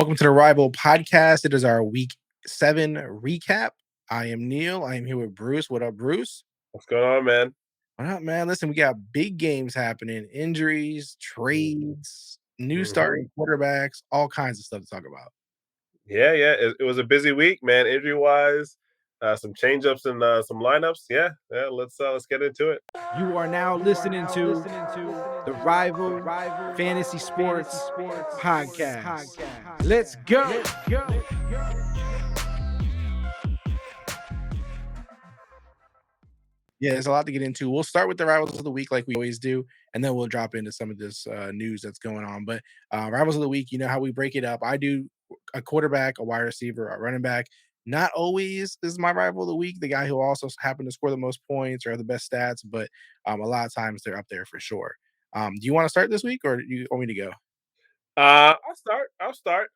Welcome to the Rival Podcast. It is our week 7 recap. I am Neal. I am here with Bruce. What up, Bruce? What's going on, man? What up, man? Listen, we got big games happening, injuries, trades, new Mhm. starting quarterbacks, all kinds of stuff to talk about. Yeah, yeah. It was a busy week, man. Injury wise, some change ups and some lineups. Yeah, yeah. Let's get into it. You are now listening to the Rival Fantasy Sports Podcast. Let's go. Yeah, there's a lot to get into. We'll start with the rivals of the week, like we always do, and then we'll drop into some of this news that's going on. But rivals of the week, you know how we break it up. I do a quarterback, a wide receiver, a running back. Not always is my rival of the week the guy who also happened to score the most points or have the best stats, but a lot of times they're up there for sure. Do you want to start this week, or do you want me to go? I'll start. I'll start.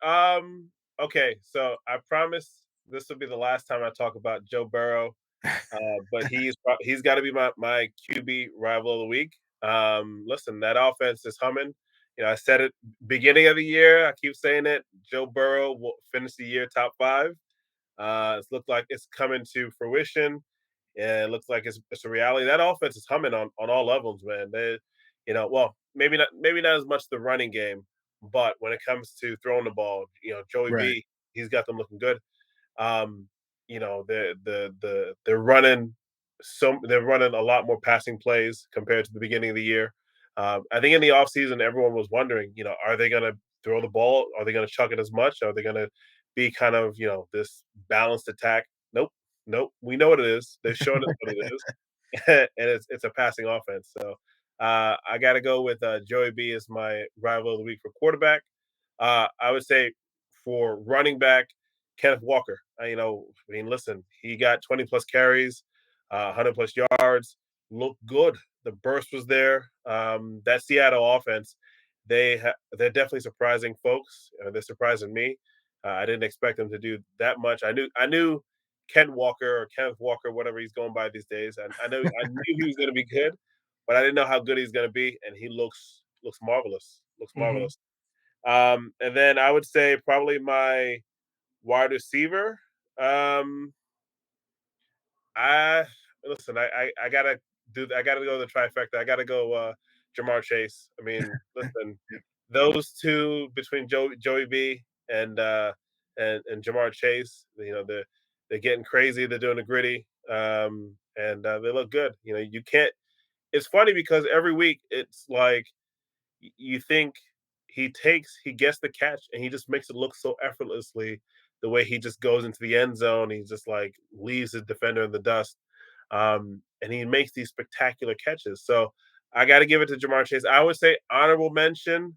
Okay. So I promise this will be the last time I talk about Joe Burrow. But he's got to be my QB rival of the week. Listen, that offense is humming. I said it beginning of the year. I keep saying it. Joe Burrow will finish the year top five. It's looked like it's coming to fruition. And it looks like it's a reality. That offense is humming on all levels, man. Well, maybe not as much the running game, but when it comes to throwing the ball, Joey Right. B, he's got them looking good. Um, they're running they're running a lot more passing plays compared to the beginning of the year. I think in the offseason, everyone was wondering, are they gonna throw the ball? Are they gonna chuck it as much? Are they gonna be kind of, this balanced attack? Nope. Nope. We know what it is. They've shown us what it is. And it's a passing offense. So I gotta go with Joey B as my rival of the week for quarterback. I would say for running back, Kenneth Walker. Listen, he got 20 plus carries, 100 plus yards, looked good. The burst was there. That Seattle offense, they're definitely surprising folks. They're surprising me. I didn't expect them to do that much. I knew Ken Walker or Kenneth Walker, whatever he's going by these days. I knew he was going to be good, but I didn't know how good he's going to be, and he looks marvelous. Looks Hmm. marvelous. And then I would say probably my wide receiver. Um, I listen. I gotta do. I gotta go the trifecta. I gotta go. Jamar Chase. I mean, listen. Those two between Joey B and Jamar Chase. They're getting crazy. They're doing the gritty. And they look good. You can't. It's funny because every week it's like you think he gets the catch and he just makes it look so effortlessly the way he just goes into the end zone. He just like leaves his defender in the dust. And he makes these spectacular catches. So I got to give it to Jamar Chase. I would say honorable mention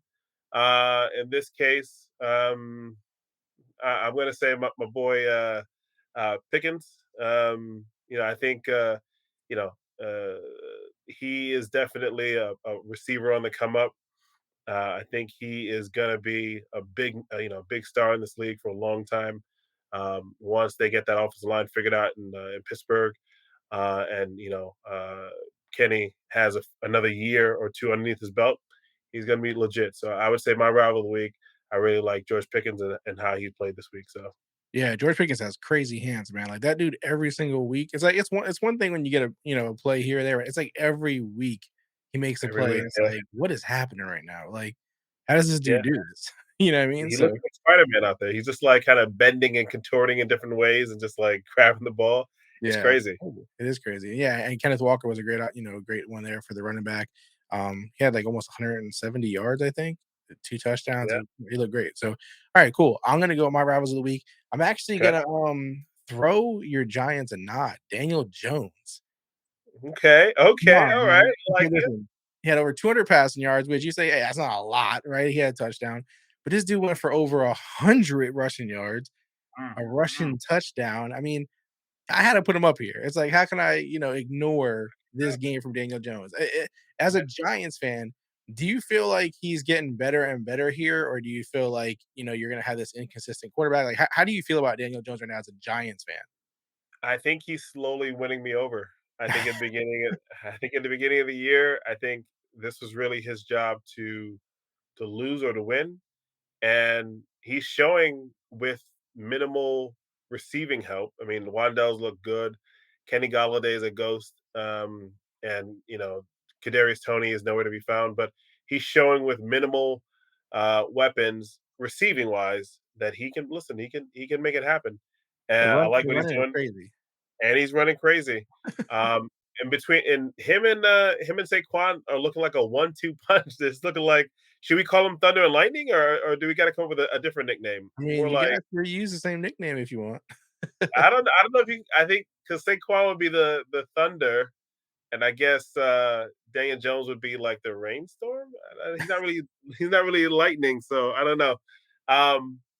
in this case. I'm going to say my boy Pickens. I think you know uh, he is definitely a receiver on the come up. I think he is going to be a big star in this league for a long time. Once they get that offensive line figured out in Pittsburgh, and Kenny has another year or two underneath his belt, he's going to be legit. So I would say my rival of the week. I really like George Pickens and how he played this week. So Yeah, George Pickens has crazy hands, man. Like that dude every single week. It's like it's one thing when you get a play here or there. It's like every week he makes a every play week, and it's yeah, like, what is happening right now? Like, how does this yeah, dude do this? You know what I mean? he So looks like Spider Man out there. He's just like kind of bending and contorting in different ways and just like grabbing the ball. It's yeah, crazy. it is crazy. Yeah, and Kenneth Walker was a great one there for the running back. He had like almost 170 yards, I think, 2 touchdowns. Yeah. He looked great. So, all right, cool. I'm gonna go with my rivals of the week. I'm actually Okay. gonna throw your Giants a nod. Daniel Jones. Okay. Come Okay. on, All right. man. I Okay, like it. listen, he had over 200 passing yards, which you say, "Hey, that's not a lot," right? He had a touchdown, but this dude went for over 100 rushing yards, Mm, a mm. rushing touchdown. I mean, I had to put him up here. It's like, how can I, ignore this game from Daniel Jones? As a Yeah. Giants fan, do you feel like he's getting better and better here, or do you feel like, you're gonna have this inconsistent quarterback? Like, how do you feel about Daniel Jones right now as a Giants I think he's slowly winning me over. I think at the beginning of the year, I think this was really his job to lose or to win, and he's showing with minimal receiving help. I mean, Wandel's look good. Kenny Galladay is a ghost, and Kadarius Toney is nowhere to be found. But he's showing with minimal weapons, receiving wise, that he can listen. He can make it happen. I like The what he's running is doing, crazy. and he's running crazy. Um, in between, and him and Saquon are looking like a 1-2 punch. It's looking like, should we call him Thunder and Lightning, or do we got to come up with a different nickname? I mean, More you like, guys can reuse the same nickname if you want. I don't know if you. I think because Saquon would be the Thunder, and I guess Daniel Jones would be like the rainstorm. He's not really lightning, so I don't know.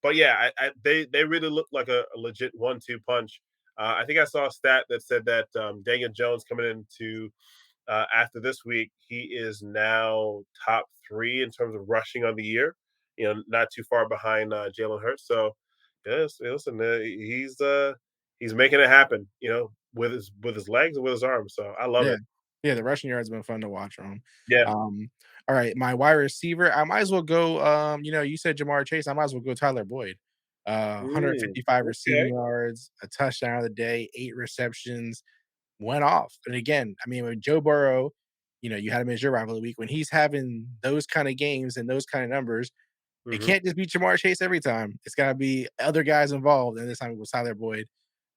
But yeah, they really look like a legit 1-2 punch. I think I saw a stat that said that Daniel Jones coming into after this week, he is now top three in terms of rushing on the year. Not too far behind Jalen Hurts. So yes, listen, he's making it happen. With his legs and with his arms. So I love Yeah. it. Yeah, the rushing yards have been fun to watch from him. Yeah. Um, all right, my wide receiver, I might as well go, you said Jamar Chase, I might as well go Tyler Boyd. Mm, 155 receiving okay. yards, a touchdown of the day, 8 receptions, went off. And again, I mean, with Joe Burrow, you had him as your rival of the week. When he's having those kind of games and those kind of numbers, it Hmm. can't just be Jamar Chase every time. It's gotta be other guys involved, and this time it was Tyler Boyd.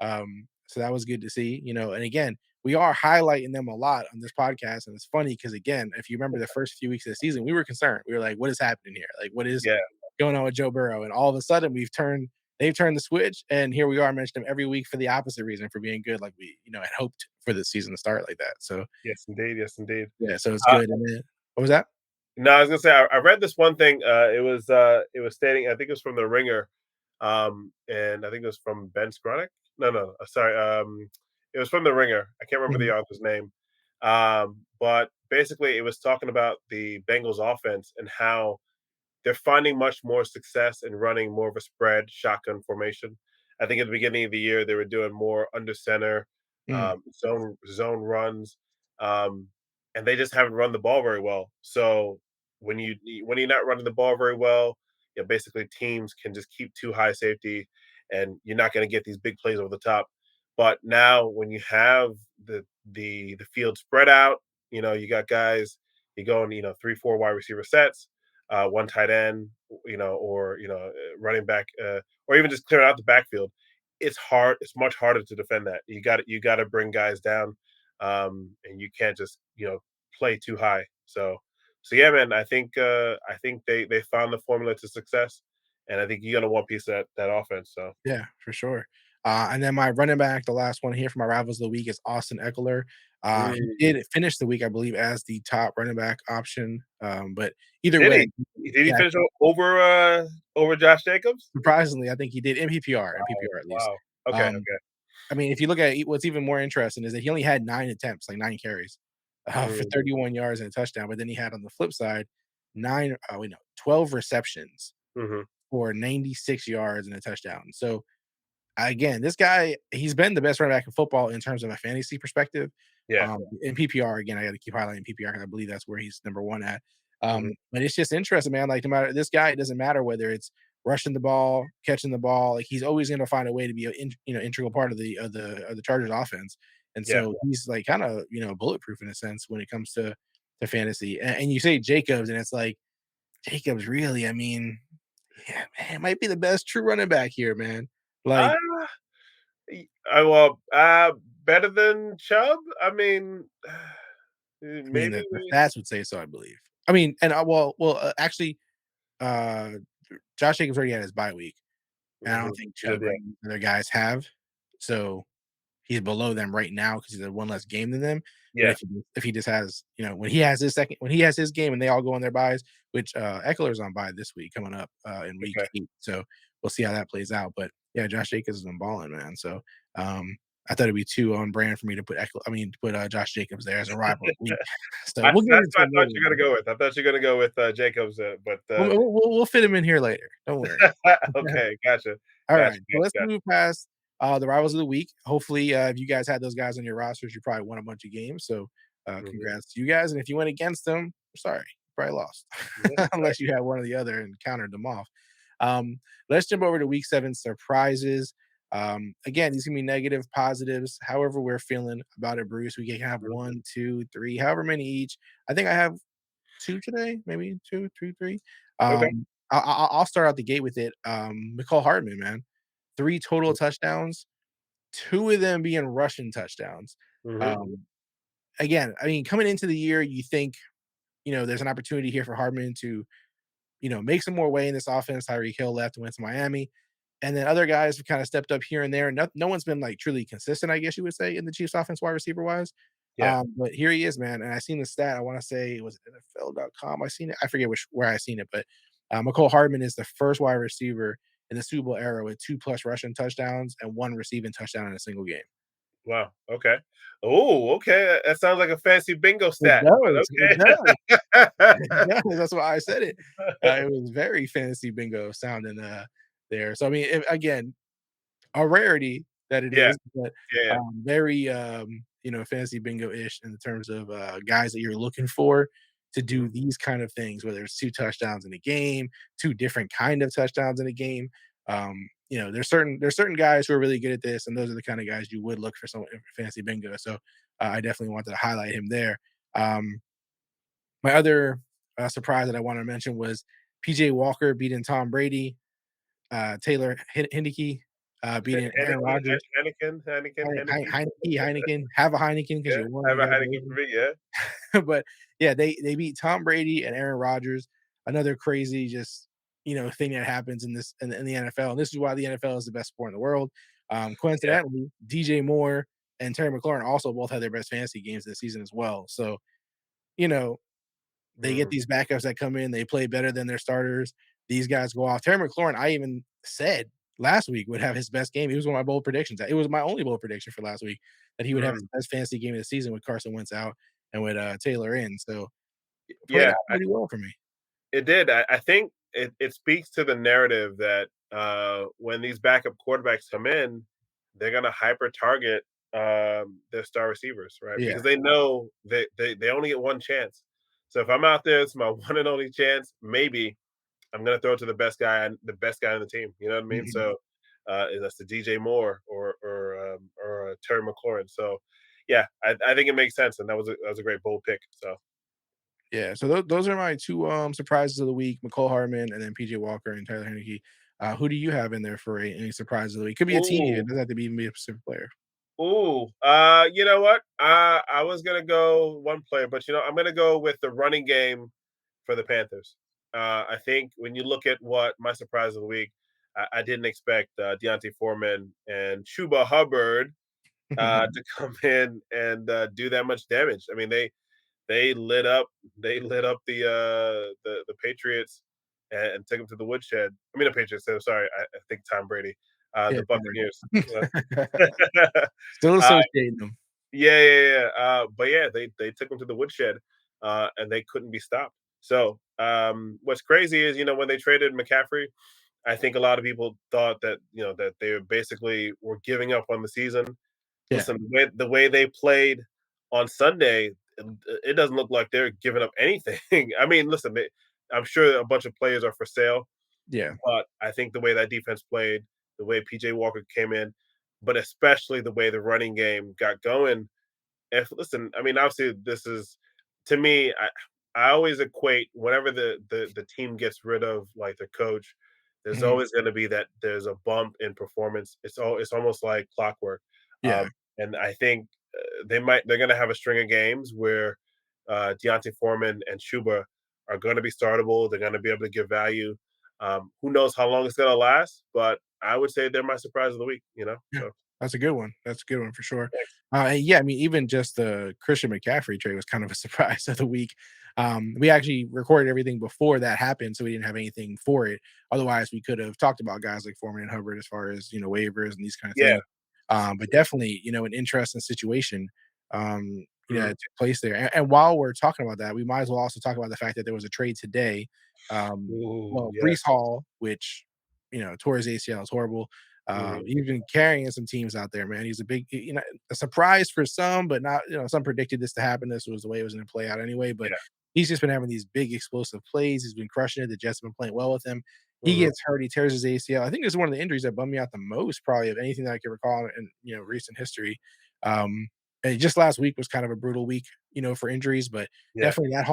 So that was good to see, and again, we are highlighting them a lot on this podcast, and it's funny because again, if you remember the first few weeks of the season, we were concerned. We were like, "What is happening here? Like, what is Yeah. going on with Joe Burrow?" And all of a sudden, they've turned the switch, and here we are mentioning them every week for the opposite reason, for being good, like we, had hoped for the season to start like that. So, Yes, indeed. Yes, indeed. yeah, so it's Uh, good, and then what was that? no, I was gonna say I read this one thing. It was stating. I think it was from the Ringer, and I think it was from Ben Skronik. No, no, sorry. It was from the Ringer. I can't remember the Mhm, author's name. But basically, it was talking about the Bengals offense and how they're finding much more success in running more of a spread shotgun formation. I think at the beginning of the year they were doing more under center, mm, zone runs, um, and they just haven't run the ball very well. So when you're not running the ball very well, basically teams can just keep too high safety, and you're not going to get these big plays over the top. But now when you have the field spread out, you got guys, you go in, 3, 4 wide receiver sets, one tight end, or running back, or even just clearing out the backfield. It's hard. It's much harder to defend that. You got to bring guys down, and you can't just play too high. So yeah, man. I think they found the formula to success, and I think you're gonna want piece of that offense. So yeah, for sure. And then my running back, the last one here for my rivals of the week is Austin Eckler. He mm. did finish the week, I believe, as the top running back option. But either Did way, he? Did he yeah, finish over Josh Jacobs? surprisingly, I think he did in PPR at least. Wow. Okay. Um, Okay. I mean, if you look at what's even more interesting is that he only had 9 attempts, like 9 carries, for Mm, 31 yards and a touchdown. But then he had on the flip side 12 receptions hmm. for 96 yards and a touchdown. So again, this guy, he's been the best running back in football in terms of a fantasy perspective. Yeah. In PPR, again, I got to keep highlighting PPR because I believe that's where he's number one at. Hmm. But it's just interesting, man. Like no matter this guy, it doesn't matter whether it's rushing the ball, catching the ball. Like he's always going to find a way to be an integral part of the Chargers offense. And Yeah. so he's like kind of bulletproof in a sense when it comes to fantasy. And you say Jacobs, and it's like Jacobs really. I mean, yeah, man, might be the best true running back here, man. Like Uh, well, better than Chubb? I mean, I mean, maybe the stats would say so, I believe. I mean, and, actually, uh, Josh Jacobs already had his bye week, and I don't mhm, think he did, Chubb or yeah. any other guys have. So he's below them right now because he's had one less game than them. But Yeah, if he just has, when he has his game and they all go on their buys, which Eckler's on bye this week coming up in week okay. 8. So we'll see how that plays out. But yeah, Josh Jacobs has been balling, man. So I thought it'd be too on brand for me to put to put Josh Jacobs there as a rival of the week. So we'll get That's into what I it thought later, you were gonna man. go with. I thought you were gonna go with, Jacobs, but, We'll fit him in here later. Don't worry. okay, gotcha, All gotcha, right, so gotcha, let's gotcha. move past the rivals of the week. Hopefully, if you guys had those guys on your rosters, you probably won a bunch of games. So, Mhm. congrats to you guys. And if you went against them, sorry, you probably lost, Yeah, unless you had one or the other and countered them off. Let's jump over to week 7 surprises. Again, these can be negative, positives, however we're feeling about it, Bruce. We can have Mhm. one, two, three, however many each. I think I have 2 today, maybe 2, 2, 3. Okay. I'll start out the gate with it. McCall Hardman, man, 3 total touchdowns, 2 of them being rushing touchdowns. Mhm. Um, Again, I mean, coming into the year, you think, there's an opportunity here for Hardman to, make some more way in this offense. Tyreek Hill left and went to Miami. And then other guys have kind of stepped up here and there. No one's been like truly consistent, I guess you would say, in the Chiefs offense wide receiver wise. Yeah. But here he is, man. And I seen the stat. I want to say it was NFL.com. I seen it. I forget where I seen it, but McCole Hardman is the first wide receiver in the Super Bowl era with 2+ rushing touchdowns and 1 receiving touchdown in a single game. Wow. Okay. Oh, okay. That sounds like a fancy bingo It stat, does. It but does. okay. It does. That's why I said it. It was very fantasy bingo sounding there. So I mean, again, a rarity that it Yeah. is, but, Yeah. Yeah. very, fantasy bingo-ish in terms of, guys that you're looking for to do Mhm. these kind of things, whether it's 2 touchdowns in a game, 2 different kind of touchdowns in a game. There's certain guys who are really good at this, and those are the kind of guys you would look for some fantasy bingo. So, I definitely wanted to highlight him there. Um, my other, surprise that I wanna mention was PJ Walker beating Tom Brady, Taylor Heinicke, beating Aaron Heineken, Rodgers. Heineken. Heineken, have a Heineken because Yeah. you won, Have you a gotta Heineken believe for me. me. Yeah. But, yeah, they beat Tom Brady and Aaron Rodgers, another crazy just, thing that happens in the NFL, and this is why the NFL is the best sport in the world. Yeah. Coincidentally, DJ Moore and Terry McLaurin also both had their best fantasy games this season as well, so, you know, they get Mm. these backups that come in, they play better than their starters. These guys go off. Terry McLaurin, I even said last week would have his best game. It was one of my bold predictions. It was my only bold prediction for last week that he would have his Mm. best fantasy game of the season with Carson Wentz out and with Taylor in. So played Yeah. out pretty well for me. It did. I think it speaks to the narrative that when these backup quarterbacks come in, they're gonna hyper target their star receivers, right? Yeah. Because they know that they only get one chance. So if I'm out there, it's my one and only chance. Maybe I'm gonna throw it to the best guy on the team. You know what I mean? Mhm. So that's the DJ Moore or Terry McLaurin. So yeah, I think it makes sense, and that was a great bold pick. So Yeah. So those are my two surprises of the week: McCole Harmon and then PJ Walker and Tyler Heineke. Who do you have in there for any surprises of the week? Could be a team even. ooh, Doesn't have to be even be a specific player. ooh, you know what? I was gonna go one player, but I'm gonna go with the running game for the Panthers. I think when you look at what my surprise of the week, I didn't expect Deontay Foreman and Chuba Hubbard to come in and do that much damage. I mean, they lit up they lit up the Patriots and took them to the woodshed. I mean, the Patriots. So sorry, I think Tom Brady, Yeah, the Tom Brady. Buccaneers. Still uh, associating them. yeah, yeah, yeah. But yeah, they took him to the woodshed, and they couldn't be stopped. So what's crazy is when they traded McCaffrey, I think a lot of people thought that that they basically were giving up on the season. Yeah. Listen, the way they played on Sunday, it doesn't look like they're giving up anything. I mean, listen, I'm sure a bunch of players are for sale, Yeah. but I think the way that defense played, the way PJ Walker came in, but especially the way the running game got going, if listen, I mean, obviously, this is to me. I always equate whenever the team gets rid of like the coach, there's Mhm. always going to be that there's a bump in performance. It's almost like clockwork, Yeah. and I think they're going to have a string of games where Deontay Foreman and Schuba are going to be startable. They're going to be able to give value. Who knows how long it's going to last? But I would say they're my surprise of the week. Yeah. So That's a good one. That's a good one for sure. thanks. And yeah, I mean, even just the Christian McCaffrey trade was kind of a surprise of the week. We actually recorded everything before that happened, so we didn't have anything for it. Otherwise, we could have talked about guys like Foreman and Hubbard as far as waivers and these kind of Yeah. things. But definitely, an interesting situation. That Mhm. took place there. And while we're talking about that, we might as well also talk about the fact that there was a trade today. Ooh, Well, yeah. Breece Hall, which tore his ACL, is horrible. Mhm. He's been carrying some teams out there, man. He's a big, a surprise for some, but not, some predicted this to happen. This was the way it was going to play out anyway. But Yeah. he's just been having these big explosive plays. He's been crushing it. The Jets have been playing well with him. he Mhm. gets hurt, he tears his ACL. I think it's one of the injuries that bummed me out the most probably of anything that I can recall in, recent history. Um, and just last week was kind of a brutal week, for injuries, but Yeah. definitely that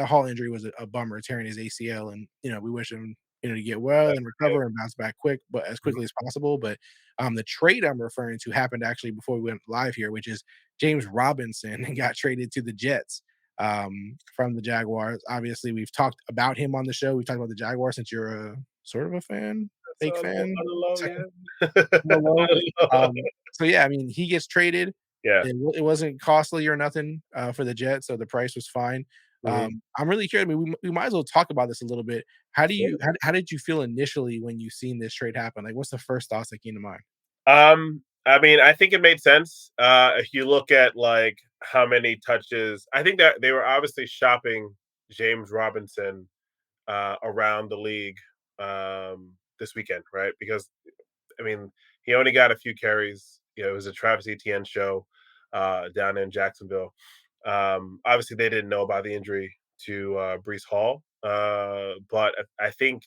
Hall injury was a bummer, tearing his ACL, and, we wish him, to get well and Yeah. recover and bounce back but as Mhm. quickly as possible. But, the trade I'm referring to happened actually before we went live here, which is James Robinson got traded to the Jets, from the Jaguars. Obviously, we've talked about him on the show. We've talked about the Jaguars since you're a sort of a fan, That's fake on fan, the low, second yeah. real low. On the low. So yeah, I mean, he gets traded. Yeah. It wasn't costly or nothing for the Jets, so the price was fine. Mhm. I'm really curious. I mean, we might as well talk about this a little bit. Sure. How did you feel initially when you seen this trade happen? Like, what's the first thoughts that came to mind? I mean, I think it made sense. If you look at like how many touches, I think that they were obviously shopping James Robinson around the league this weekend, right? Because I mean, he only got a few carries. It was a Travis Etienne show down in Jacksonville. Obviously, they didn't know about the injury to Breece Hall, but I think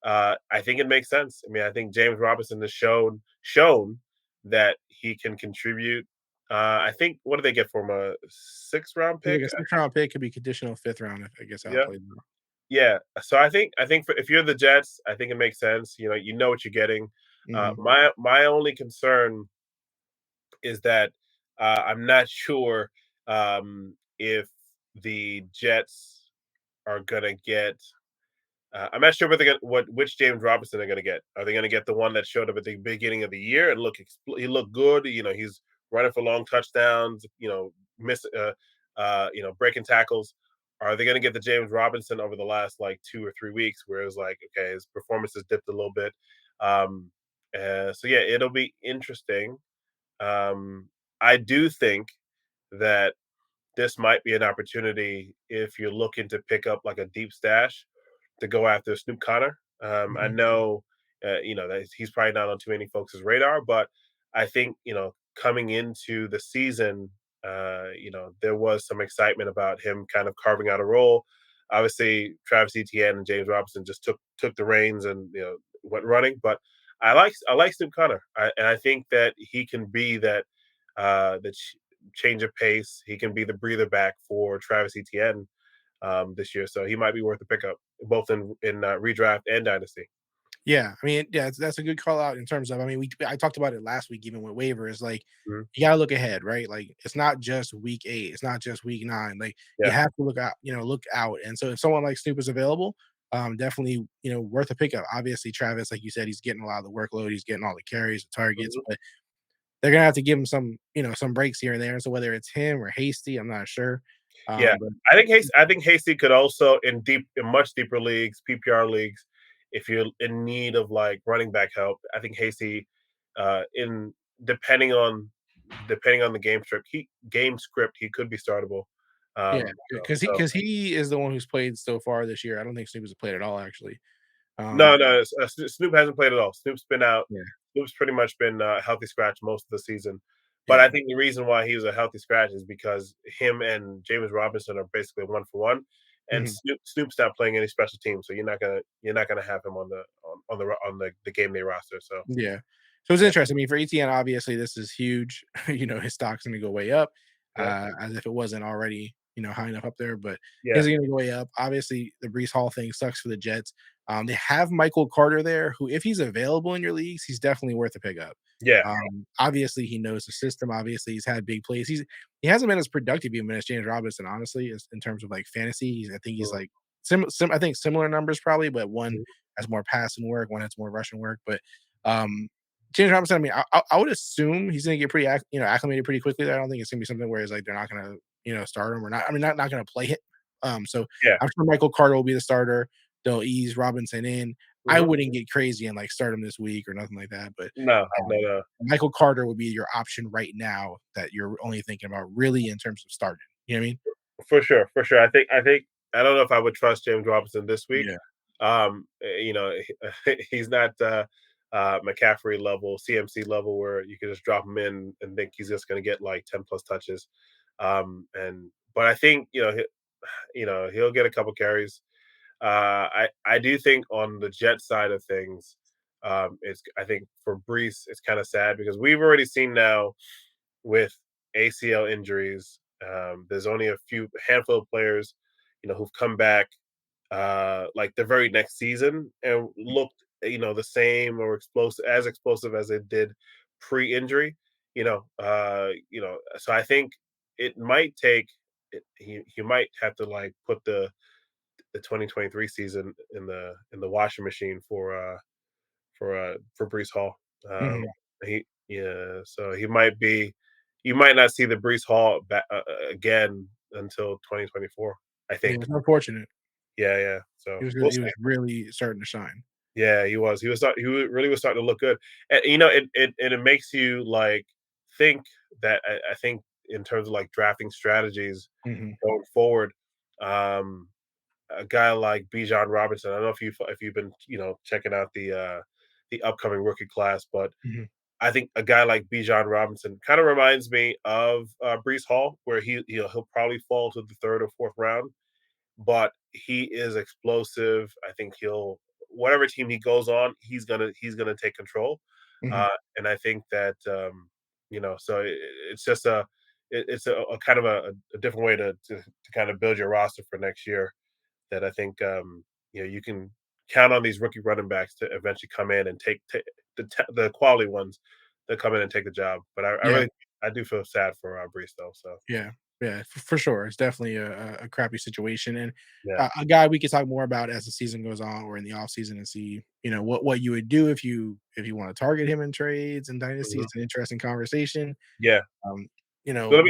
it makes sense. I mean, I think James Robinson has shown that he can contribute. I think what did they get for him? A 6th round It's pick? like a 6th round pick could be conditional 5th round, I guess how it Yeah, plays out. yeah. So I think if you're the Jets, I think it makes sense. You know what you're getting. Mhm. My only concern is that I'm not sure if the Jets are gonna get. I'm not sure what which James Robinson they're going to get. Are they going to get the one that showed up at the beginning of the year and he looked good? He's running for long touchdowns. Breaking tackles. Are they going to get the James Robinson over the last like 2 or 3 weeks, where it was like, okay, his performance has dipped a little bit. Um, so yeah, it'll be interesting. Um, I do think that this might be an opportunity if you're looking to pick up like a deep stash to go after Snoop Connor. I Mhm. know, that he's probably not on too many folks' radar, but I think coming into the season, there was some excitement about him kind of carving out a role. Obviously, Travis Etienne and James Robinson just took the reins and went running. But I like Snoop Connor, and I think that he can be that change of pace. He can be the breather back for Travis Etienne this year, so he might be worth a pickup both in redraft and dynasty. Yeah, I mean, yeah, that's a good call out in terms of. I mean, I talked about it last week, even with waivers. Like, Mhm. you gotta look ahead, right? Like, it's not just week 8, it's not just week 9. Like, you Yeah. have to look out. And so, if someone like Snoop is available, definitely, worth a pickup. Obviously, Travis, like you said, he's getting a lot of the workload, he's getting all the carries, the targets, Mhm. but they're gonna have to give him some breaks here and there. So whether it's him or Hasty, I'm not sure. Yeah, But I think Hasty could also in much deeper leagues, PPR leagues, if you're in need of like running back help. I think Hasty, in depending on depending on the game script, he could be startable. yeah, So because he is the one who's played so far this year. I don't think Snoop has played at all, actually. no, Um, no, Snoop hasn't played at all. Snoop's been out. yeah, Snoop's pretty much been a healthy scratch most of the season. But I yeah. think the reason why he was a healthy scratch is because him and James Robinson are basically one for one, and Mhm. Snoop's not playing any special teams, so you're not gonna have him on the game day roster. So Yeah. So it's yeah, interesting. I mean, for ETN, obviously, this is huge. His stock's going to go way up, yeah, as if it wasn't already, high enough up there. But yeah, his is going to go way up. Obviously, the Breece Hall thing sucks for the Jets. They have Michael Carter there, who, if he's available in your leagues, he's definitely worth a pickup. yeah, Obviously, he knows the system. Obviously, he's had big plays. He hasn't been as productive even as James Robinson, honestly, as in terms of like fantasy. I think he's mhm, like I think similar numbers probably, but one mhm, has more passing work, one has more rushing work. But um, James Robinson, I mean, I would assume he's going to get pretty, acclimated pretty quickly. There. I don't think it's going to be something where it's like they're not going to, start him or not. I mean, not going to play it. So yeah, I'm sure Michael Carter will be the starter. They'll ease Robinson in. I mhm. wouldn't get crazy and like start him this week or nothing like that. But No, no, um, no. Michael Carter would be your option right now that you're only thinking about really in terms of starting. You know what I mean? For sure, for sure. I think I don't know if I would trust James Robinson this week. Yeah. He's not McCaffrey level, CMC level, where you can just drop him in and think he's just going to get like 10 plus touches. And but I think he'll get a couple carries. I do think on the Jet side of things, it's I think for Breece, it's kind of sad because we've already seen now with ACL injuries. There's only a few handful of players, who've come back like the very next season and looked, the same or explosive as it did pre-injury. So I think it might take. He might have to like put the 2023 season in the washing machine for Breece Hall. Um, Mhm. yeah, so he might be. You might not see the Breece Hall again until 2024. I Yeah, think. it's unfortunate. Yeah, yeah. So He was we'll he see. was really starting to shine. Yeah, he was. Really was starting to look good, and it makes you like think that I think in terms of like drafting strategies Mhm, going forward. Um, a guy like Bijan Robinson. I don't know if you've been checking out the upcoming rookie class, but mhm, I think a guy like Bijan Robinson kind of reminds me of Breece Hall, where he'll probably fall to the third or fourth round, but he is explosive. I think he'll whatever team he goes on, he's gonna take control, mhm. uh, and I think that so it's just it's a kind of a different way to kind of build your roster for next year that I think you can count on these rookie running backs to eventually come in and take the quality ones that come in and take the job. But I Yeah, really I do feel sad for Brees though. So yeah, yeah, for sure. It's definitely a crappy situation, and yeah, a guy we could talk more about as the season goes on or in the off season and see, what you would do if you wanna target him in trades and dynasty. mhm. It's an interesting conversation. Yeah. Um, So what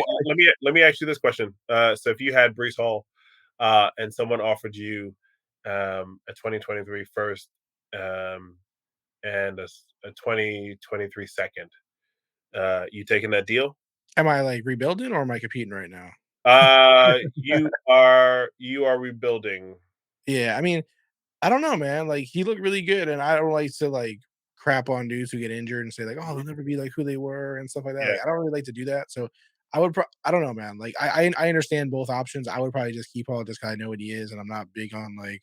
let me ask you this question. So if you had Brees Hall, and someone offered you a 2023 first, um, and a 2023 second, you taking that deal? am I, like, rebuilding or am I competing right now? You are rebuilding. Yeah, I mean, I don't know, man. Like he looked really good, and I don't like to like crap on dudes who get injured and say like, "Oh, Mhm. they'll never be like who they were" and stuff like that. Yeah, Like I don't really like to do that. So I don't know, man. Like I understand both options. I would probably just keep Paul just 'cause I know what he is, and I'm not big on like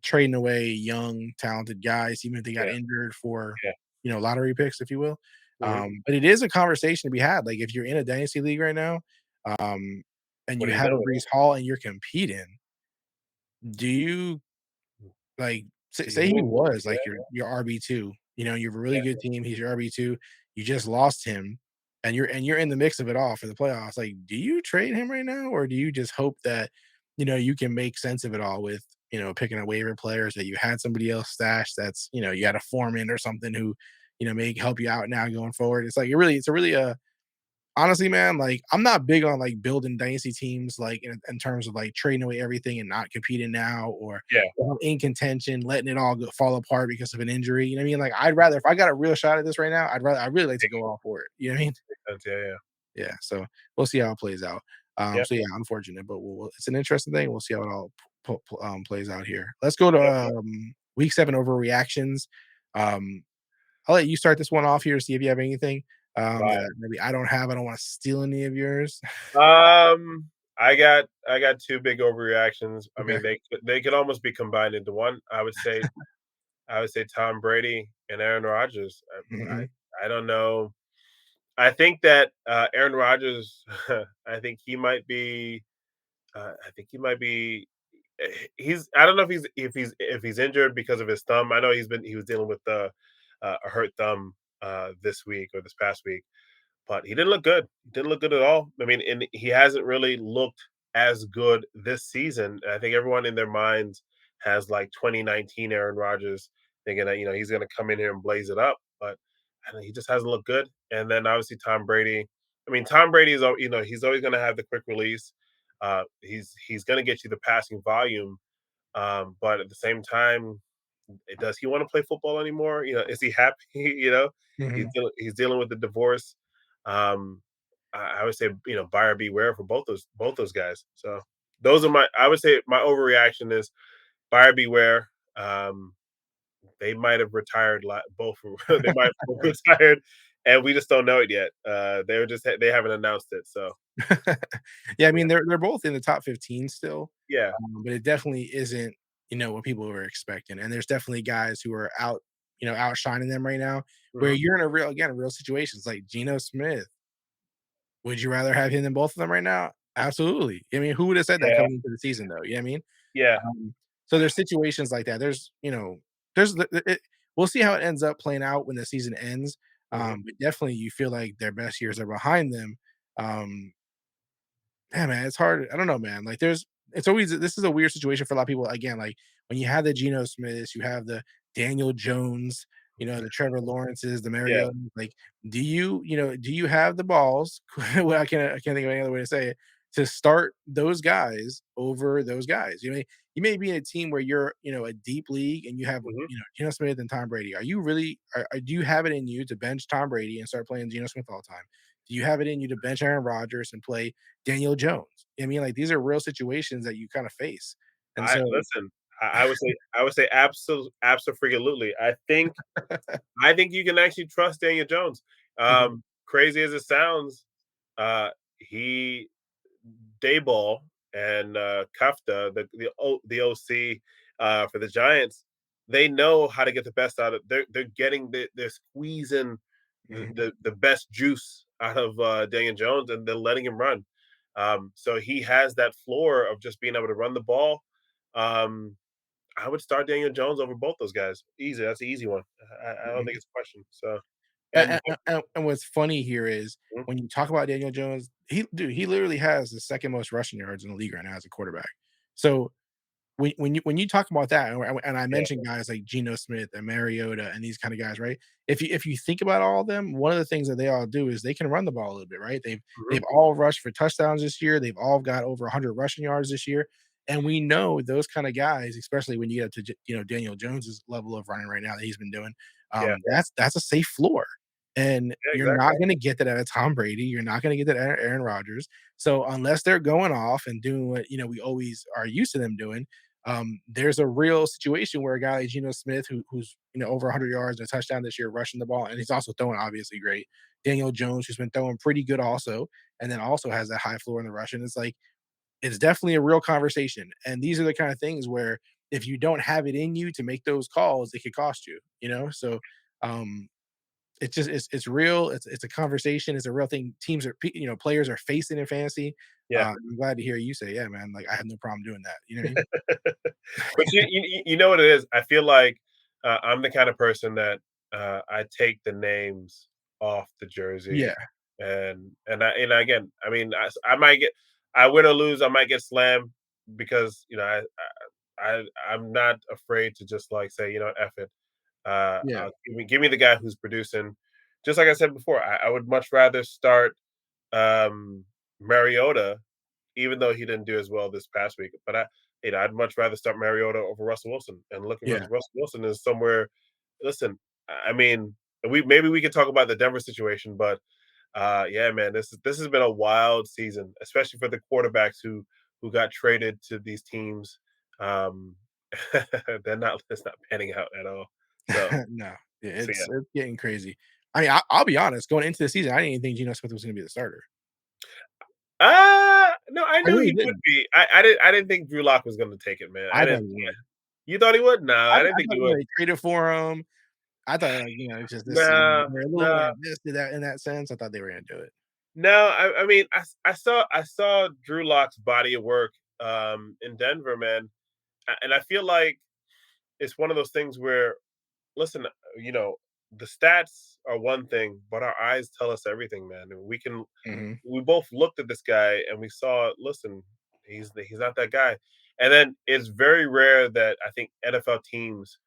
trading away young, talented guys, even if they got yeah, injured for yeah. lottery picks, if you will. Mhm. But it is a conversation to be had. Like if you're in a dynasty league right now, um, and What you are you have a doing with Breece Hall and you're competing, do you it? like, Do say he you was, like, Yeah, your RB2, you have a really yeah, good team, he's your RB2, you just lost him, and you're in the mix of it all for the playoffs, like, do you trade him right now, or do you just hope that, you can make sense of it all with, picking a waiver players that you had somebody else stashed that's, you had a Foreman or something who, may help you out now going forward? It's like, it's a really, honestly, man, like I'm not big on like building dynasty teams, like in terms of like trading away everything and not competing now, or yeah. in contention, letting it all fall apart because of an injury. You know what I mean? Like I'd rather, if I got a real shot at this right now, I really like to go all for it. You know what I mean? Makes sense. Yeah, yeah, Yeah. So we'll see how it plays out. yeah, So yeah, unfortunate, but it's an interesting thing. We'll see how it all plays out here. Let's go to yeah. week 7 overreactions. Um, I'll let you start this one off here. See if you have anything Wow. that maybe I don't have. I don't want to steal any of yours. I got two big overreactions. I Okay. mean, they could almost be combined into one. I would say Tom Brady and Aaron Rodgers. Mhm. I don't know. I think that Aaron Rodgers. I think he might be. I think he might be. He's. I don't know if he's injured because of his thumb. I know he was dealing with a hurt thumb this week or this past week. But he didn't look good. Didn't look good at all. I mean, and he hasn't really looked as good this season. I think everyone in their minds has like 2019 Aaron Rodgers thinking that he's going to come in here and blaze it up, but I don't know, he just hasn't looked good. And then obviously Tom Brady. I mean, Tom Brady is he's always going to have the quick release. He's going to get you the passing volume, but at the same time, does he want to play football anymore? Is he happy? Mhm. He's dealing with the divorce. Um, I would say buyer beware for both those guys. So those are my. I would say my overreaction is buyer beware. They might have retired. Both they might have both retired, and we just don't know it yet. They haven't announced it. So Yeah, I yeah, mean, they're both in the top 15 still, yeah, but it definitely isn't, what people were expecting. And there's definitely guys who are outshining them right now. Where Mhm. you're in a real situations like Geno Smith. Would you rather have him than both of them right now? Absolutely. I mean, who would have said that Yeah, coming into the season, though? You know what I mean? yeah. So there's situations like that. There's we'll see how it ends up playing out when the season ends. Mhm. But definitely you feel like their best years are behind them. Um, yeah, man, it's hard. I don't know, man. Like, it's always this is a weird situation for a lot of people. Again, like when you have the Geno Smiths, you have the Daniel Jones, the Trevor Lawrences, the Yeah. Mariota. Like, do you have the balls? Well, I can't think of any other way to say it. To start those guys over those guys. You may be in a team where you're, a deep league and you have, Mhm. Geno Smith and Tom Brady. Are you really? Do you have it in you to bench Tom Brady and start playing Geno Smith all the time? Do you have it in you to bench Aaron Rodgers and play Daniel Jones? I mean, like, these are real situations that you kinda face, and I so listen, I would say absolutely. I think you can actually trust Daniel Jones. Mhm, Crazy as it sounds, he Dayball and Kafka, the OC for the Giants, they know how to get the best out of. They're squeezing mhm. the best juice out of Daniel Jones, and they're letting him run. So he has that floor of just being able to run the ball. Um, I would start Daniel Jones over both those guys. Easy. That's an easy one. I don't think Mhm. it's a question. So, and And what's funny here is Mhm. when you talk about Daniel Jones, he literally has the second most rushing yards in the league right now as a quarterback. So when you talk about that, and I Yeah. mentioned guys like Geno Smith and Mariota and these kind of guys, right? If you think about all of them, one of the things that they all do is they can run the ball a little bit, right? They've Mhm. all rushed for touchdowns this year. They've all got over 100 rushing yards this year. And we know those kind of guys, especially when you get up to Daniel Jones's level of running right now that he's been doing, Yeah. that's a safe floor. And Yeah. you're Exactly. not going to get that out of Tom Brady. You're not going to get that out of Aaron Rodgers. So unless they're going off and doing what we always are used to them doing, there's a real situation where a guy like Geno Smith, who's over 100 yards and a touchdown this year, rushing the ball, and he's also throwing obviously great. Daniel Jones, who's been throwing pretty good also, and then also has that high floor in the rushing. It's like it's definitely a real conversation, and these are the kind of things where if you don't have it in you to make those calls, it could cost you. So um, it's real. It's a conversation. It's a real thing. Players are facing in fantasy. Yeah. I'm glad to hear you say, yeah, man. Like I have no problem doing that. You know what I mean? But you know what it is? I feel like I'm the kind of person that I take the names off the Yeah. jersey, and again, I mean, I might get, I win or lose, I might get slammed because I'm not afraid to just like say, F it. Yeah. Give me the guy who's producing. Just like I said before, I would much rather start um, Mariota, even though he didn't do as well this past week. But I'd much rather start Mariota over Russell Wilson. And looking, Yeah. Russell Wilson is somewhere. Listen, I mean, we can talk about the Denver situation, but yeah, man, this has been a wild season, especially for the quarterbacks who got traded to these teams. Um, it's not panning out at all. So No, yeah, so yeah. it's getting crazy. I mean, I'll be honest. Going into the season, I didn't even think Geno Smith was going to be the starter. No, I I knew really he would didn't. be. I didn't think Drew Lock was gonna take it, man. I thought he would. You thought he would? No, I, I didn't I think thought he would. they traded for him. I thought, like, it's just this season. No, They're a little no, like this to that in that sense. I thought they were going to do it. no. I mean, I saw Drew Lock's body of work in Denver, man, and I feel like it's one of those things where, listen, you know, the stats are one thing, but our eyes tell us everything, man. And Hmm. we both looked at this guy and we saw, listen, he's not that guy. And then it's very rare that I think NFL teams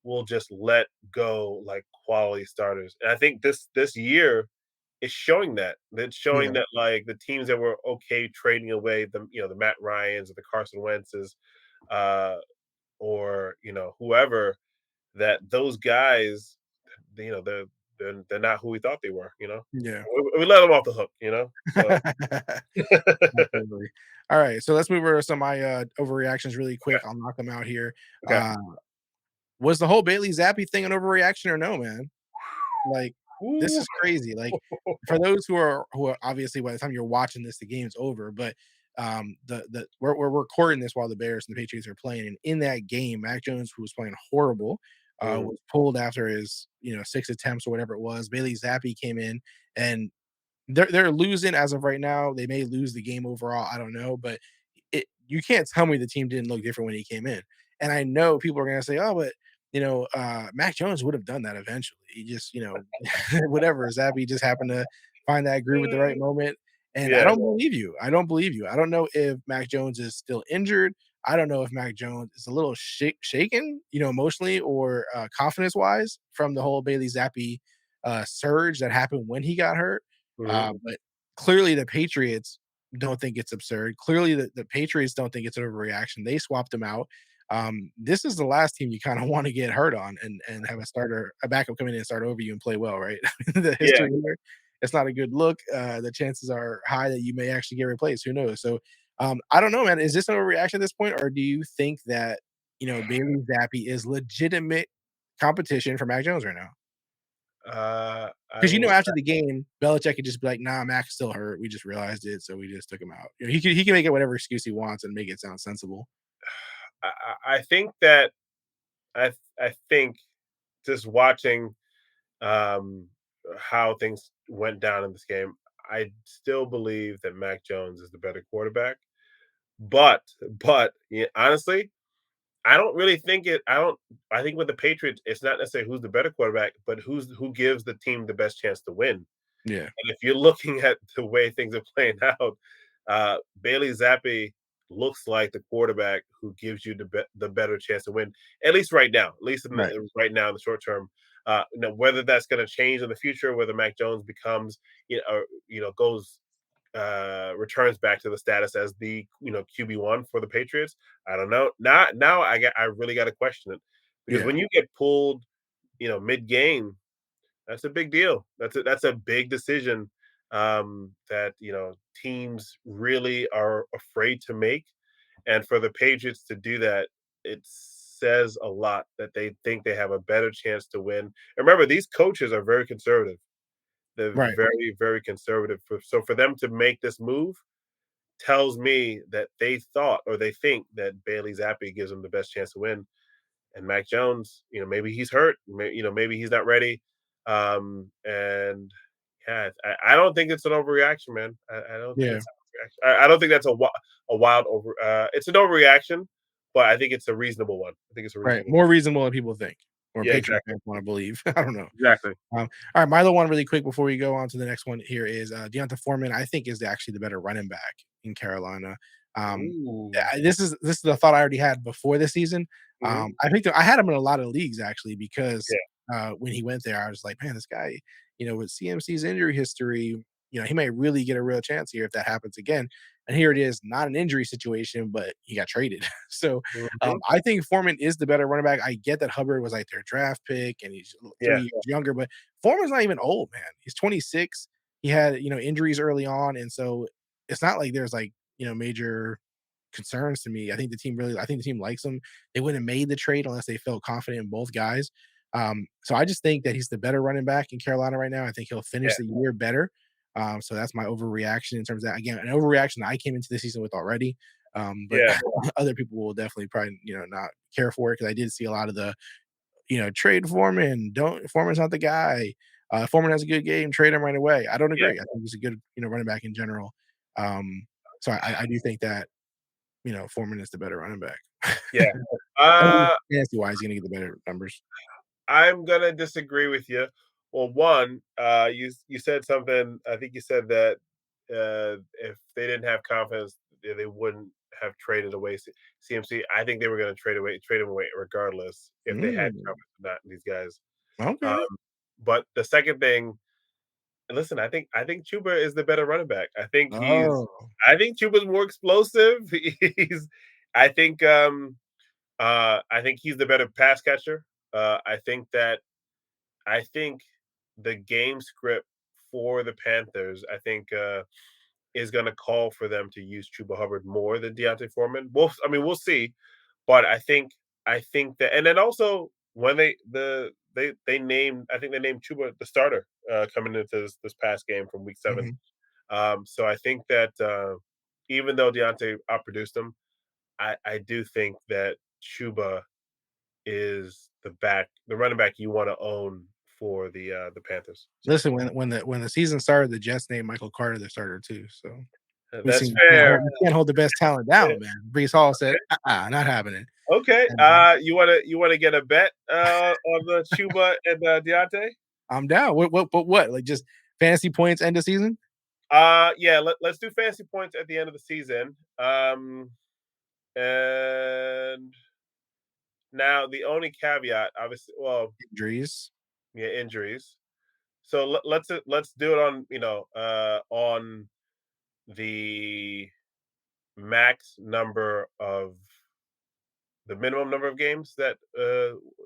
will just let go like quality starters. And I think this year is showing that. It's showing Yeah, that like the teams that were okay trading away the Matt Ryans or the Carson Wentz's, uh, or whoever, that those guys, they're not who we thought they were. yeah. We let them off the hook. So Absolutely. All right, so let's move over to some of my overreactions really okay, quick. I'll knock them out here. okay. Was the whole Bailey Zappi thing an overreaction or no, man? Like, this Ooh. is crazy. Like, for those who are obviously by the time you're watching this, the game's over. But the we're recording this while the Bears and the Patriots are playing, and in that game, Mac Jones, who was playing horrible, Mhm. was pulled after his 6 attempts or whatever it was. Bailey Zappi came in, and they're losing as of right now. They may lose the game overall. I don't know, but you can't tell me the team didn't look different when he came in. And I know people are gonna say, "Oh, but Mac Jones would have done that eventually. He just, whatever. Zappy just happened to find that groove at the right moment." And I Yeah. don't believe you. I don't believe you. I don't know if Mac Jones is still injured. I don't know if Mac Jones is a little shaken, emotionally or confidence wise from the whole Bailey Zappi surge that happened when he got hurt. Mhm. But clearly, the Patriots don't think it's absurd. Clearly, the Patriots don't think it's an overreaction. They swapped him out. This is the last team you kind of want to get hurt on and have a backup come in and start over you and play well, right? The Yeah. history here, it's not a good look. The chances are high that you may actually get replaced. Who knows? So I don't know, man. Is this an overreaction at this point, or do you think that Bailey Zappi is legitimate competition for Mac Jones right now? I Because will after the game, Belichick could just be like, "Nah, Mac's still hurt. We just realized it, so we just took him out." He can make it whatever excuse he wants and make it sound sensible. I think that I think just watching um, how things went down in this game, I still believe that Mac Jones is the better quarterback. But yeah, honestly, I don't really think it. I don't. I think with the Patriots, it's not necessarily who's the better quarterback, but who gives the team the best chance to win. Yeah, And if you're looking at the way things are playing out, Bailey Zappi looks like the quarterback who gives you the better chance to win, at least right now, at least right. right now in the short term. Whether that's going to change in the future, whether Mac Jones becomes, goes returns back to the status as the QB1 for the Patriots. I don't know. Now I really got to question it because Yeah, when you get pulled, mid game, that's a big deal. That's a big decision that teams really are afraid to make, and for the Patriots to do that, it says a lot that they think they have a better chance to win. And remember, these coaches are very conservative. They're right. very, very conservative. So for them to make this move tells me that they thought or they think that Bailey Zappi gives them the best chance to win. And Mac Jones, maybe he's hurt, maybe he's not ready. And yeah, I don't think it's an overreaction, man. I don't think Yeah, it's an overreaction. I don't think that's a wild over. It's an overreaction, but I think it's a reasonable one. I think it's a right. reasonable one. More reasonable than people think, or Yeah, Patriot exactly, fans want to believe. I don't know. exactly. All right, my other one really quick before we go on to the next one here is Deonta Foreman. I think is actually the better running back in Carolina. Um, Ooh. this is the thought I already had before the season. Hmm. I had him in a lot of leagues actually because Yeah, when he went there, I was like, man, this guy, with CMC's injury history, he may really get a real chance here if that happens again. And here it is, not an injury situation, but he got traded. So hmm, I think Foreman is the better running back. I get that Hubbard was like their draft pick and he's yeah, 3 years younger, but Foreman's not even old, man. He's 26. He had, injuries early on. And so it's not like there's like, major concerns to me. I think the team likes him. They wouldn't have made the trade unless they felt confident in both guys. So I just think that he's the better running back in Carolina right now. I think he'll yeah, finish the year better. So that's my overreaction in terms of that. Again, an overreaction that I came into the season with already. But yeah, other people will definitely probably, not care for it because I did see a lot of the, trade Foreman. Don't Foreman's not the guy. Foreman has a good game. Trade him right away. I don't yeah, agree. I think he's a good, running back in general. So I do think that Foreman is the better running back. yeah. I think Uh, fantasy wise, he's gonna get the better numbers. I'm gonna disagree with you. Well, one, you said something. I think you said that if they didn't have confidence, they wouldn't have traded away CMC. I think they were going to trade him away regardless if they had Mm, confidence in that in these guys. okay. Um, but the second thing, listen, I think Chuba is the better running back. Oh, I think Chuba's more explosive. He's I think I think he's the better pass catcher. I think the game script for the Panthers, is going to call for them to use Chuba Hubbard more than Deontay Foreman. We'll see, but I think that, and then also when they named, I think they named Chuba the starter coming into this past game from Week 7. mhm, So I think that even though Deontay outproduced him, I do think that Chuba is the running back you want to own for the Panthers. So Listen, when the season started, the Jets named Michael Carter the starter too. So we that's seen fair. you can't hold the best talent down, man. Breece Hall said, not happening. Okay. And You wanna get a bet on the Chuba and Deontay? I'm down. What? Like just fantasy points end of season? Yeah. Let's do fantasy points at the end of the season. And now the only caveat, obviously, well, Injuries. yeah, injuries. So let's do it on on the max number of the minimum number of games that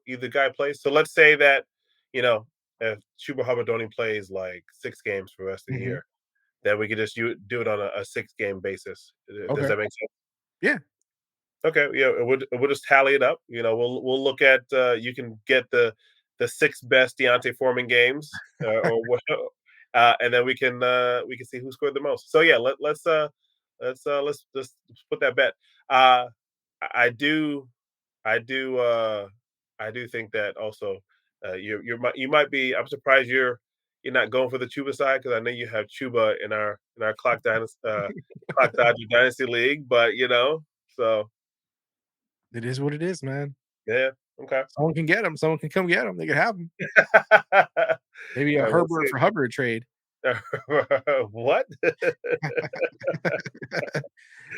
either guy plays. So let's say that you know if Chuba Hubbard only plays like 6 games for the rest of the Mhm. year, then we could just do it on a 6 game basis. Does Okay. that make sense? Yeah. Okay, yeah, we'll just tally it up. We'll look at you can get the 6 best Deontay Foreman games, or what, and then we can see who scored the most. So yeah, let's just put that bet. Uh, I do I do I do think that also you might be. I'm surprised you're not going for the Chuba side because I know you have Chuba in our Clock Dodger Dynasty League, but so. It is what it is, man. Yeah, okay. Someone can get him. Someone can come get him. They can have him. Maybe a We'll Herbert see. for Hubbard trade. What?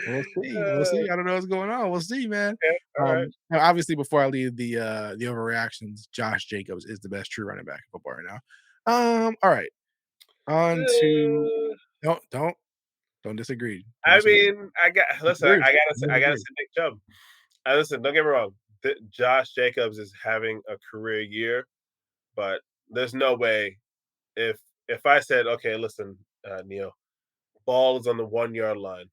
We'll see. We'll Uh, see. I don't know what's going on. We'll see, man. okay, alright. Now obviously, before I leave the overreactions, Josh Jacobs is the best true running back in football right now. All right. On to Uh, don't disagree. Don't I disagree. mean, listen, Disagree. I gotta Disagree. say Nick Chubb. Listen, don't get me wrong, Josh Jacobs is having a career year, but there's no way if I said, "Okay, listen, Neil, ball is on the 1 yard line.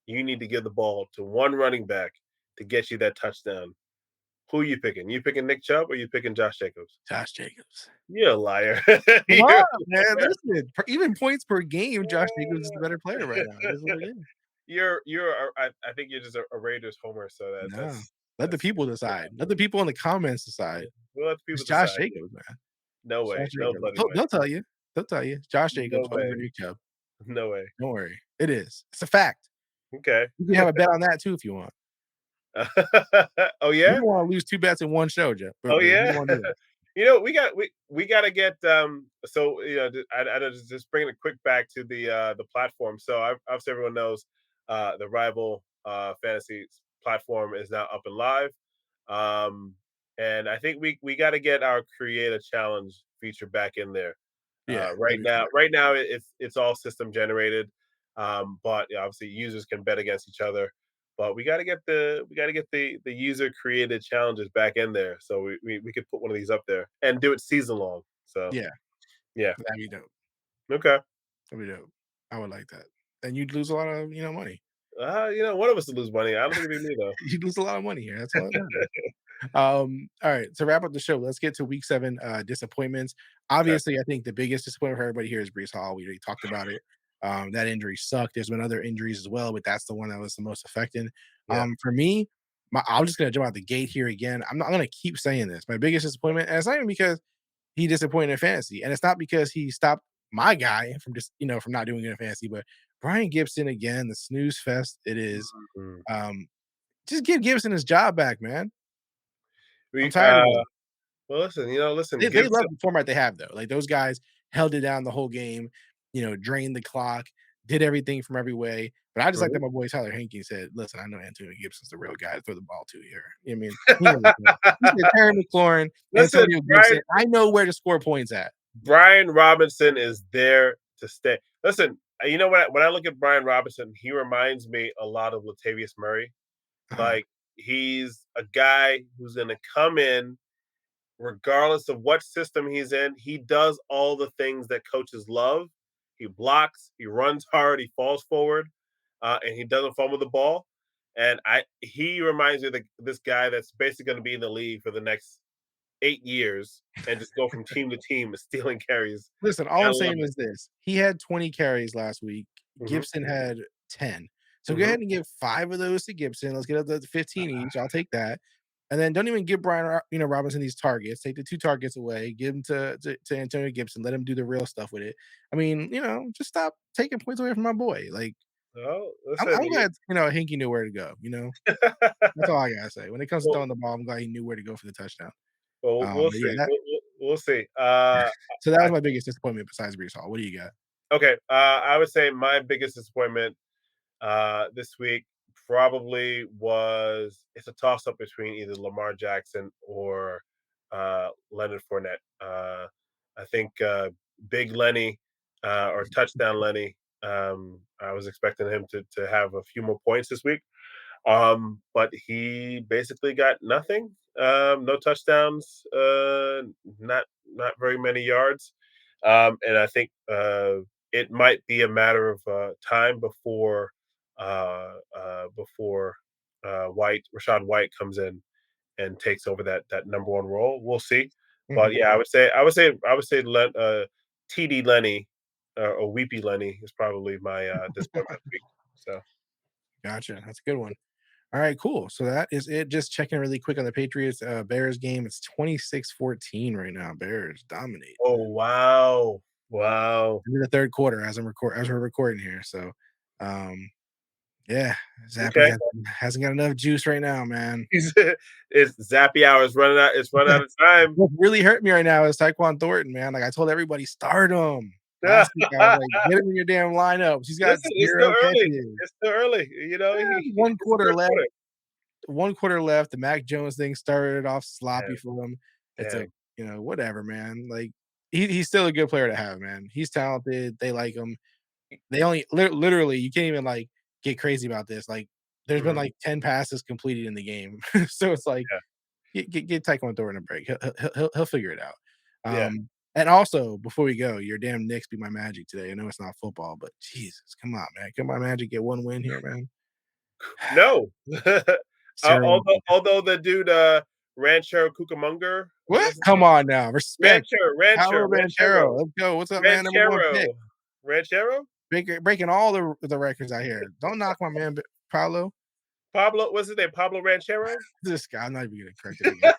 You need to give the ball to one running back to get you that touchdown." Who you picking? You picking Nick Chubb or you picking Josh Jacobs? Josh Jacobs. You're a liar. Come You're on, man. Listen, even points per game, Josh Jacobs is the better player right now. It is what it is. I think you're just a Raiders homer, so No. Let the that's people decide. Let the people in the comments decide. we'll let the It's people Josh decide. Jacobs, man. No It's way, Josh no Jacobs. bloody They'll way, they'll tell you. They'll tell you. Josh no Jacobs over way, Nick Chubb. no way. Don't worry. It is. It's a fact. Okay. You can have a bet on that too if you want. Oh You yeah. don't wanna lose 2 bets in one show, Jeff, Oh but you yeah. wanna do that. We got to get so I just bringing it quick back to the platform. So obviously everyone knows the rival fantasy platform is now up and live. Um and I think we got to get our create a challenge feature back in there. Yeah, Right that'd be now fun. it's all system generated. But yeah, obviously users can bet against each other. But we got to get the user created challenges back in there, so we could put one of these up there and do it season long. So Yeah, yeah, that'd be dope. okay. That'd be dope. I would like that. And you'd lose a lot of, money. One of us to lose money. I don't think it'd be me though. You'd lose a lot of money here. That's all that matters. All right. To wrap up the show, let's get to week 7 disappointments. Okay. Obviously, I think the biggest disappointment for everybody here is Breece Hall. We already talked about it. That injury sucked. There's been other injuries as well, but that's the one that was the most affecting. Yeah. For me, I'm just gonna jump out the gate here again. I'm not gonna keep saying this. My biggest disappointment, and it's not even because he disappointed in fantasy, and it's not because he stopped my guy from just from not doing good in fantasy, but Brian Gibson again, the snooze fest it is. Mhm. Um, just give Gibson his job back, man. I'm We tired of it. well listen, They Gibson. love the format they have though. Like those guys held it down the whole game, drained the clock, did everything from every way. But I just like that Mhm. my boy Tyler Hanke said, "Listen, I know Antonio Gibson's the real guy to throw the ball to here." You know what I mean? He knows what's going on. He said Terry McLaurin, Listen, Antonio Gibson. I know where to score points at. Brian Robinson is there to stay. Listen, when I look at Brian Robinson, he reminds me a lot of Latavius Murray. Uh-huh. Like he's a guy who's going to come in regardless of what system he's in. He does all the things that coaches love. He blocks, he runs hard, he falls forward, and he doesn't fumble the ball. And he reminds me of this guy that's basically going to be in the league for the next 8 years and just go from team to team stealing carries. Listen, all I I'm love saying it. is this: he had 20 carries last week. Mhm. Gibson had 10. So go Mhm. ahead and give 5 of those to Gibson. Let's get up to 15 each. I'll take that. And then don't even give Robinson these targets. Take the 2 targets away. Give them to Antonio Gibson. Let him do the real stuff with it. I mean, just stop taking points away from my boy. Like Oh, listen, I'm glad Hinkie knew where to go. That's all I gotta say. When it comes to well, throwing the ball, I'm glad he knew where to go for the touchdown. we'll But yeah, see. We'll see. so that I was my biggest disappointment besides Breece Hall. What do you got? Okay. I would say my biggest disappointment this week probably was it's a toss up between either Lamar Jackson or Leonard Fournette. I think Big Lenny or Touchdown Lenny. I was expecting him to have a few more points this week. But he basically got nothing. No touchdowns, not very many yards. And I think it might be a matter of time before Rashad White comes in and takes over that number one role. We'll see. But Mhm. yeah, I would say TD Lenny or Weepy Lenny is probably my disappointment of the week. So Gotcha. That's a good one. All right, cool. So that is it. Just checking really quick on the Patriots Bears game. It's 26-14 right now. Bears dominate. oh wow. Wow. In the third quarter as we're recording here. So yeah, Zappe Okay. hasn't got enough juice right now, man. He's it's Zappy hour. It's running out of time. What really hurt me right now is Tyquan Thornton, man. Like I told everybody, start him. Last week I was like, get him in your damn lineups. He's got Listen, it's still 0 early. catches. It's still early. One It's the quarter first left. quarter. 1 quarter left. The Mac Jones thing started off sloppy Damn, for him. It's like, damn. whatever, man. Like he's still a good player to have, man. He's talented. They like him. They only literally you can't even like get crazy about this. Like there's been Mhm. like 10 passes completed in the game. So it's like Yeah, get Tyquan Thornton a break. He'll figure it out. yeah. And also before we go, your damn Knicks beat my Magic today. I know it's not football, but Jesus, come on, man. Can my Magic get one win here, man? No. Zero. Although the dude, Rancho Cucamonga, what What? was his Come name? on now. Respect. Paolo Banchero. Ranchero, Let's go. What's up, man? Number one pick. Ranchero, Ranchero. Breaking all the records out here. Don't knock my man Paolo. Pablo, what's his name? Pablo Ranchero. This guy, I'm not even gonna correct it again.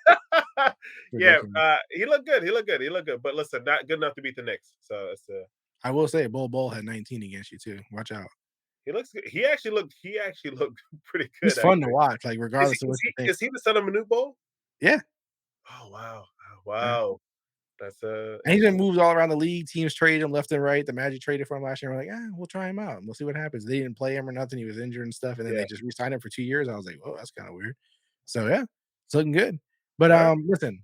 Yeah, Ridiculous. he looked good. He looked good. He looked good. But listen, not good enough to beat the Knicks. So it's I will say Bull had 19 against you too. Watch out. he looks good. He actually looked pretty He's good. fun to Actually, watch, like regardless of what you think. is he the son of Manute Bol? Yeah. Oh wow, oh, Yeah. wow. That's And he's been moved all around the league. Teams traded him left and right. The Magic traded for him last year. We're like, we'll try him out. We'll see what happens. They didn't play him or nothing. He was injured and stuff. And then yeah. they just re-signed him for 2 years. I was like, oh, that's kind of weird. So yeah, it's looking good. But All right. listen,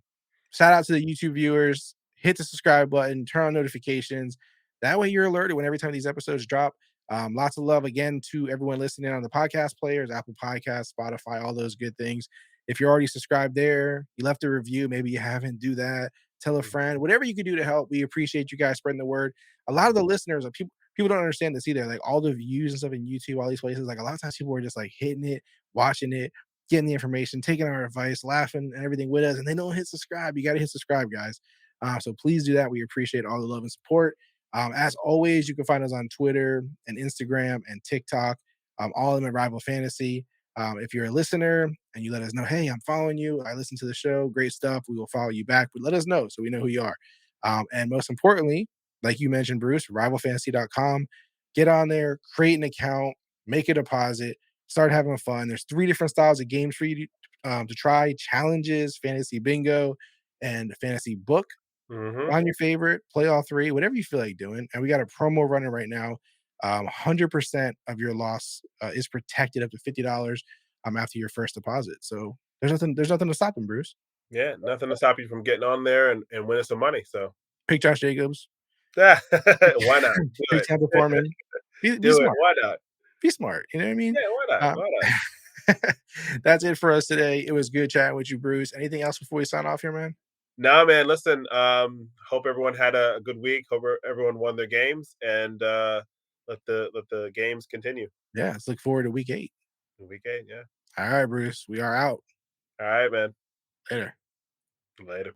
shout out to the YouTube viewers. Hit the subscribe button, turn on notifications. That way you're alerted when every time these episodes drop. Lots of love again to everyone listening on the podcast players, Apple Podcasts, Spotify, all those good things. If you're already subscribed there, you left a review, maybe you haven't, do that. Tell a friend, whatever you can do to help. We appreciate you guys spreading the word. A lot of the listeners are people don't understand this either. Like all the views and stuff in YouTube, all these places, like a lot of times people are just like hitting it, watching it, getting the information, taking our advice, laughing and everything with us, and they don't hit subscribe. You got to hit subscribe, guys. So please do that. We appreciate all the love and support. As always, you can find us on Twitter and Instagram and TikTok, all of them at Rival Fantasy. If you're a listener and you let us know, hey, I'm following you, I listen to the show, great stuff, we will follow you back, but let us know so we know who you are. And most importantly, like you mentioned, Bruce, rivalfantasy.com, get on there, create an account, make a deposit, start having fun. There's 3 different styles of games for you to try: challenges, fantasy bingo, and fantasy book. Mm-hmm. Find your favorite, play all 3, whatever you feel like doing. And we got a promo running right now. 100% of your loss is protected up to $50 after your first deposit. So there's nothing to stop him, Bruce. Yeah, nothing to stop you from getting on there and winning some money. So Pick Josh Jacobs, why not? Do pick it. Tampa Foreman. Be Do it. smart. Why not? Be smart. You know what I mean? Yeah, why not? Um, Why not? that's it for us today. It was good chatting with you, Bruce. Anything else before we sign off here, man? No, man. Listen. Hope everyone had a good week. Hope everyone won their games, and let the games continue. Yeah, let's look forward to week 8. Week 8. Yeah. All right, Bruce. We are out. All right, man. Later. Later.